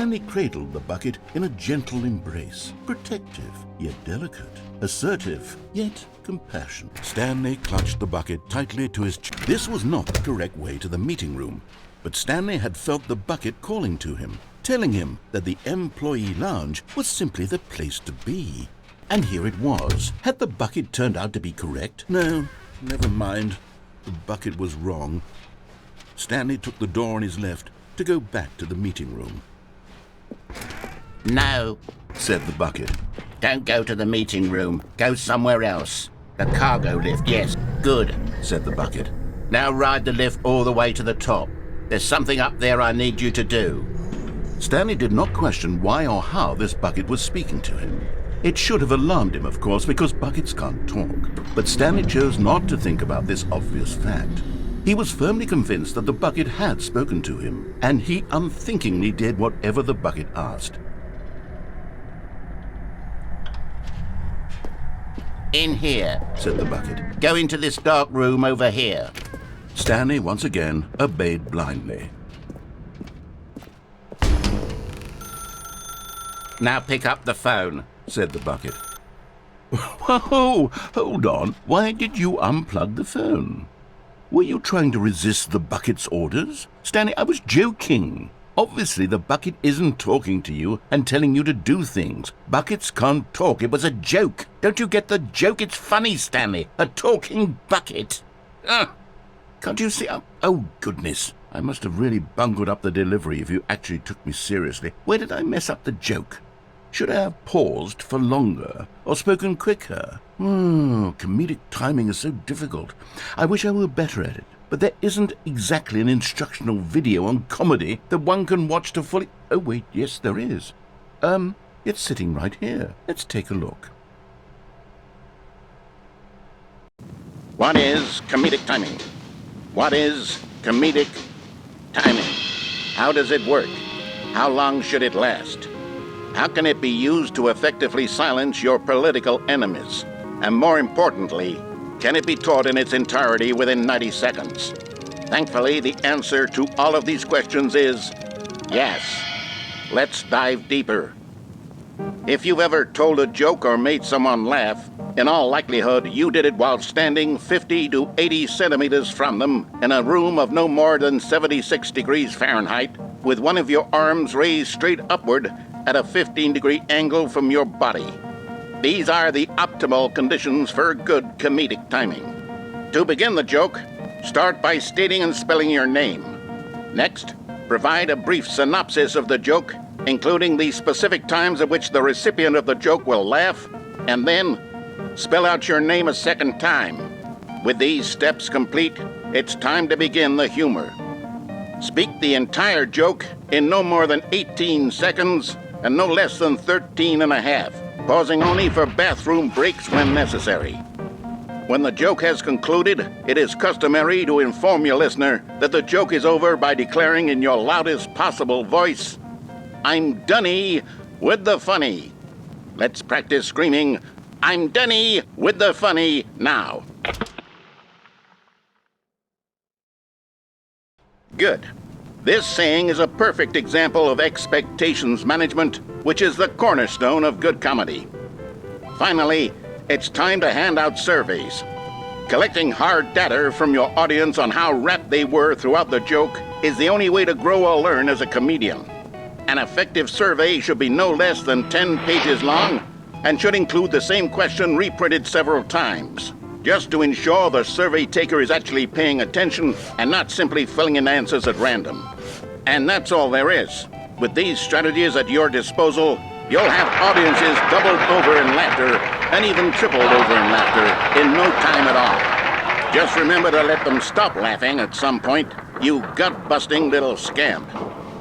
Stanley cradled the bucket in a gentle embrace, protective yet delicate, assertive yet compassionate. Stanley clutched the bucket tightly to his chest. This was not the correct way to the meeting room, but Stanley had felt the bucket calling to him, telling him that the employee lounge was simply the place to be. And here it was. Had the bucket turned out to be correct? No, never mind. The bucket was wrong. Stanley took the door on his left to go back to the meeting room. No, said the bucket. don't go to the meeting room. Go somewhere else. The cargo lift, yes. Good, said the bucket. Now ride the lift all the way to the top. There's something up there I need you to do. Stanley did not question why or how this bucket was speaking to him. It should have alarmed him, of course, because buckets can't talk. But Stanley chose not to think about this obvious fact. He was firmly convinced that the bucket had spoken to him, and he unthinkingly did whatever the bucket asked. In here, said the bucket. Go into this dark room over here. Stanley once again obeyed blindly. Now pick up the phone, said the bucket. Whoa, hold on. Why did you unplug the phone? Were you trying to resist the bucket's orders? Stanley, I was joking. Obviously, the bucket isn't talking to you and telling you to do things. Buckets can't talk. It was a joke. Don't you get the joke? It's funny, Stanley. A talking bucket. Can't you see? Oh, goodness. I must have really bungled up the delivery if you actually took me seriously. Where did I mess up the joke? Should I have paused for longer or spoken quicker? Comedic timing is so difficult. I wish I were better at it. But there isn't exactly an instructional video on comedy that one can watch to fully... Oh, wait, yes, there is. It's sitting right here. Let's take a look. What is comedic timing? What is comedic timing? How does it work? How long should it last? How can it be used to effectively silence your political enemies? And more importantly, can it be taught in its entirety within 90 seconds? Thankfully, the answer to all of these questions is yes. Let's dive deeper. If you've ever told a joke or made someone laugh, in all likelihood, you did it while standing 50 to 80 centimeters from them in a room of no more than 76 degrees Fahrenheit, with one of your arms raised straight upward at a 15-degree angle from your body. These are the optimal conditions for good comedic timing. To begin the joke, start by stating and spelling your name. Next, provide a brief synopsis of the joke, including the specific times at which the recipient of the joke will laugh, and then spell out your name a second time. With these steps complete, it's time to begin the humor. Speak the entire joke in no more than 18 seconds and no less than 13 and a half, pausing only for bathroom breaks when necessary. When the joke has concluded, it is customary to inform your listener that the joke is over by declaring in your loudest possible voice, "I'm Dunny with the funny." Let's practice screaming, "I'm Dunny with the funny" now. Good. This saying is a perfect example of expectations management, which is the cornerstone of good comedy. Finally, it's time to hand out surveys. Collecting hard data from your audience on how rapt they were throughout the joke is the only way to grow or learn as a comedian. An effective survey should be no less than 10 pages long and should include the same question reprinted several times, just to ensure the survey taker is actually paying attention and not simply filling in answers at random. And that's all there is. With these strategies at your disposal, you'll have audiences doubled over in laughter and even tripled over in laughter in no time at all. Just remember to let them stop laughing at some point, you gut-busting little scamp.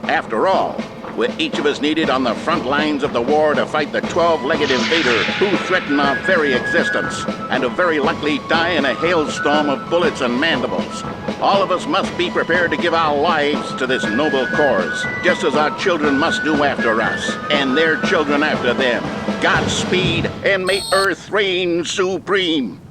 After all, we're each of us needed on the front lines of the war to fight the 12-legged invader who threaten our very existence and who very likely die in a hailstorm of bullets and mandibles. All of us must be prepared to give our lives to this noble cause, just as our children must do after us, and their children after them. Godspeed, and may Earth reign supreme.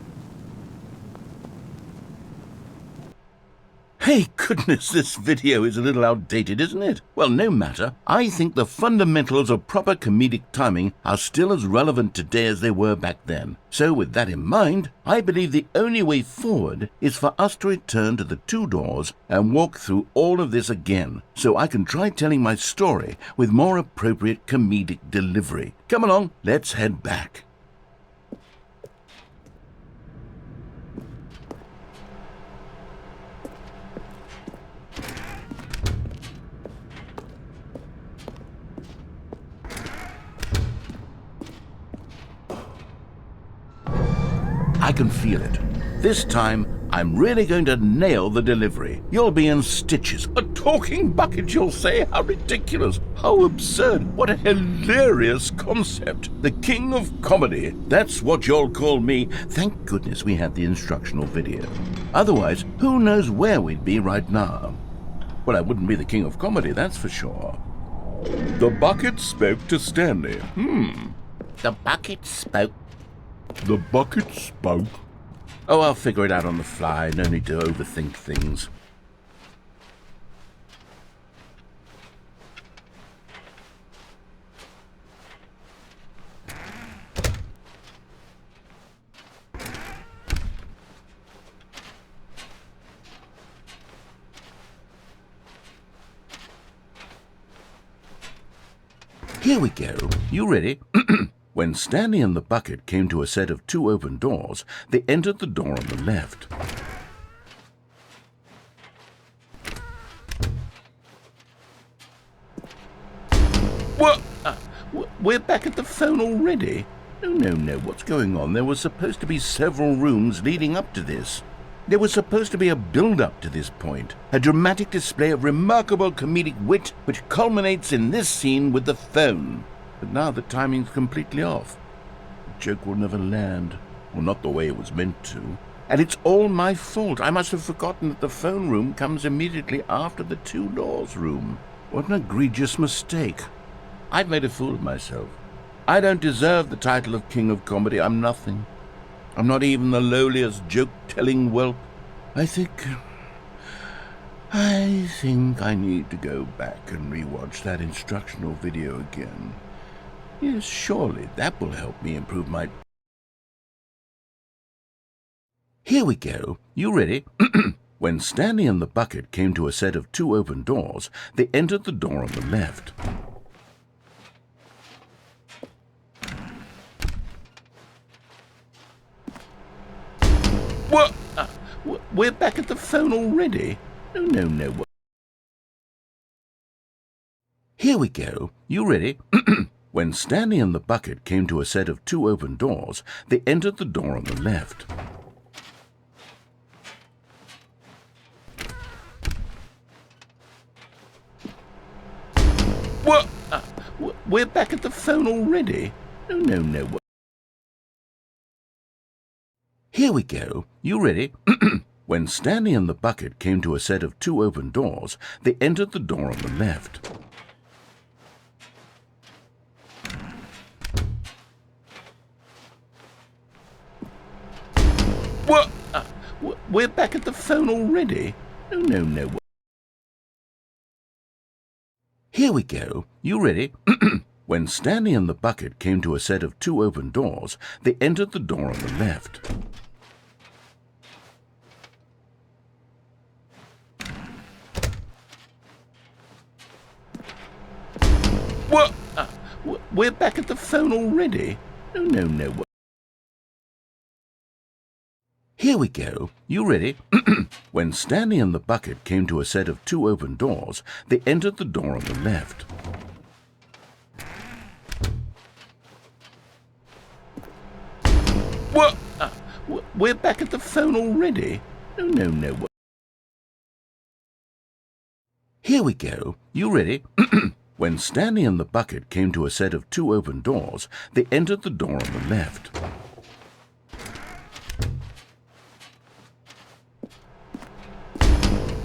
Hey, goodness, this video is a little outdated, isn't it? Well, no matter. I think the fundamentals of proper comedic timing are still as relevant today as they were back then. So with that in mind, I believe the only way forward is for us to return to the two doors and walk through all of this again, so I can try telling my story with more appropriate comedic delivery. Come along, let's head back. I can feel it. This time, I'm really going to nail the delivery. You'll be in stitches. A talking bucket, you'll say? How ridiculous. How absurd. What a hilarious concept. The king of comedy. That's what you'll call me. Thank goodness we had the instructional video. Otherwise, who knows where we'd be right now. Well, I wouldn't be the king of comedy, that's for sure. The bucket spoke to Stanley. The bucket spoke. The bucket spoke. Oh, I'll figure it out on the fly. No need to overthink things. Here we go. You ready? When Stanley and the bucket came to a set of two open doors, they entered the door on the left. What? We're back at the phone already? No, what's going on? There was supposed to be several rooms leading up to this. There was supposed to be a build-up to this point, a dramatic display of remarkable comedic wit which culminates in this scene with the phone. But now the timing's completely off. The joke will never land. Well, not the way it was meant to. And it's all my fault. I must have forgotten that the phone room comes immediately after the two doors room. What an egregious mistake. I've made a fool of myself. I don't deserve the title of King of Comedy. I'm nothing. I'm not even the lowliest joke-telling whelp. I think I need to go back and rewatch that instructional video again. Yes, surely that will help me improve my... Here we go. You ready? When Stanley and the bucket came to a set of two open doors, they entered the door on the left. What? We're back at the phone already? No. Here we go. You ready? When Stanley and the bucket came to a set of two open doors, they entered the door on the left. What? We're back at the phone already? No. Here we go. You ready? When Stanley and the bucket came to a set of two open doors, they entered the door on the left. What? We're back at the phone already? No. Here we go. You ready? When Stanley and the bucket came to a set of two open doors, they entered the door on the left. What? We're back at the phone already? No. Here we go. You ready? When Stanley and the bucket came to a set of two open doors, they entered the door on the left. What? We're back at the phone already? No. Here we go. You ready? When Stanley and the bucket came to a set of two open doors, they entered the door on the left.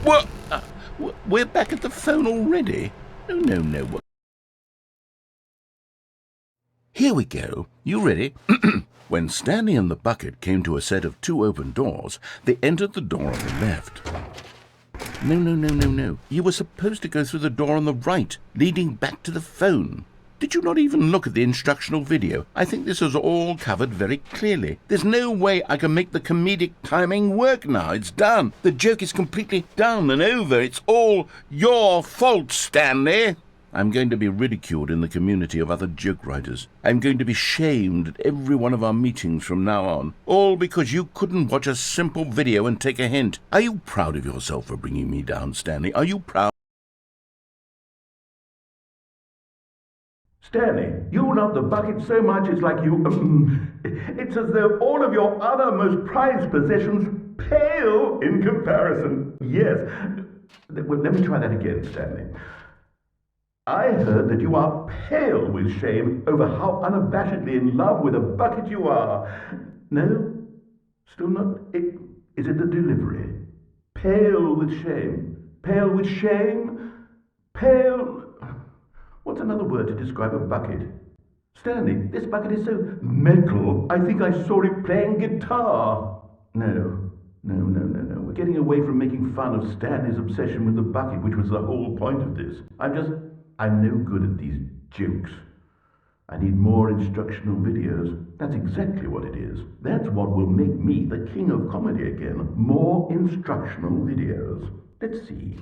What? We're back at the phone already? No. Here we go. You ready? When Stanley and the bucket came to a set of two open doors, they entered the door on the left. No, no, no, no, no. You were supposed to go through the door on the right, leading back to the phone. Did you not even look at the instructional video? I think this is all covered very clearly. There's no way I can make the comedic timing work now. It's done. The joke is completely done and over. It's all your fault, Stanley. I'm going to be ridiculed in the community of other joke writers. I'm going to be shamed at every one of our meetings from now on. All because you couldn't watch a simple video and take a hint. Are you proud of yourself for bringing me down, Stanley? Are you proud? Stanley, you love the bucket so much it's like you... it's as though all of your other most prized possessions pale in comparison. Yes. Well, let me try that again, Stanley. I heard that you are pale with shame over how unabashedly in love with a bucket you are. No? Still not? Is it the delivery? Pale with shame. Pale with shame? Pale... What's another word to describe a bucket? Stanley, this bucket is so metal, I think I saw it playing guitar. No. We're getting away from making fun of Stanley's obsession with the bucket, which was the whole point of this. I'm no good at these jokes. I need more instructional videos. That's exactly what it is. That's what will make me the king of comedy again. More instructional videos. Let's see.